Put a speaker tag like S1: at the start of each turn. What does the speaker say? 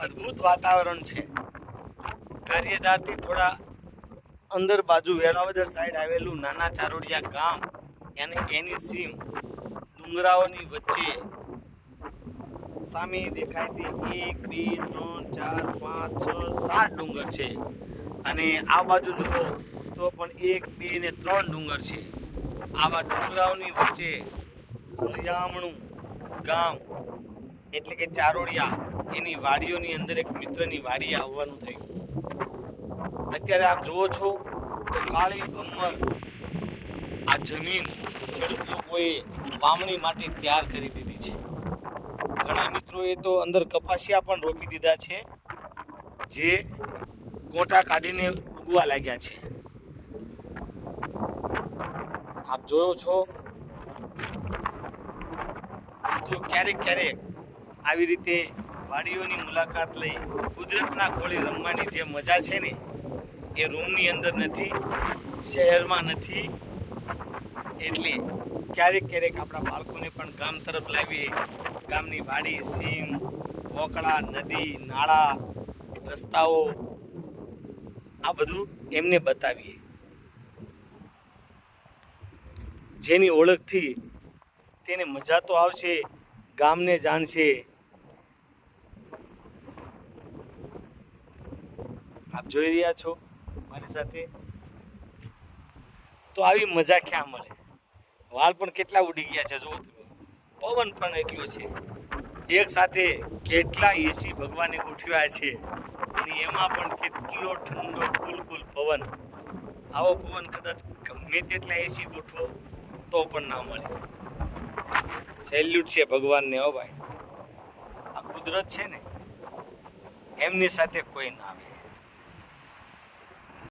S1: અદ્ભુત વાતાવરણ છે. કાર્યદારથી થોડા અંદર બાજુ વેળાવદર સાઈડ આવેલું નાના ચારોડિયા ગામ અને એની સીમ ડુંગરાઓની વચ્ચે સામે દેખાય તે 1 2 3 4 5 6 7 ડુંગર છે. અને આ બાજુ જુઓ તો પણ 1 2 ને 3 ડુંગર છે. આવા ડુંગરાઓની વચ્ચે ઉલિયામણું ગામ એટલે કે ચારોડિયા એની વાડીઓની અંદર એક મિત્રની વાડીએ આવવાનું થયું. અત્યારે આપ જુઓ છો તો કાળી અમર આ જમીન ખેડૂત લોકોએ વાવણી માટે તૈયાર કરી દીધી છે. ઘણા મિત્રોએ તો અંદર કપાસિયા પણ રોપી દીધા છે, જે કોટા કાઢીને ઉગવા લાગ્યા છે. આપ જોયો છો તો ક્યારેક આવી રીતે વાડીઓની મુલાકાત લઈ કુદરતના ખોળે રમવાની જે મજા છે ને, એ રૂમની અંદર નથી, શહેરમાં નથી. એટલે ક્યારેક આપણા બાળકોને પણ ગામ તરફ લાવીએ. ગામની વાડી, સીમ, વોકળા, નદી, નાળા, રસ્તાઓ આ બધું એમને બતાવીએ. જેની ઓળખથી તેને મજા તો આવશે, ગામને જાણશે. આપ જોઈ રહ્યા છો મારી સાથે, તો આવી મજા ક્યાં મળે? વાળ પણ કેટલા ઉડી ગયા છે, જુઓ તમે. પવન પણ એટલો છે. એક સાથે કેટલા એસી ભગવાને ગોઠવ્યા છે, અને એમાં પણ કેટલો ઠંડો કુલકુલ પવન. આવો પવન કદાચ ગમે તેટલા એસી ગોઠવો તો પણ ના મળે. સેલ્યુટ છે ભગવાનને. હો ભાઈ, આ કુદરત છે ને, એમની સાથે કોઈ ના આવે.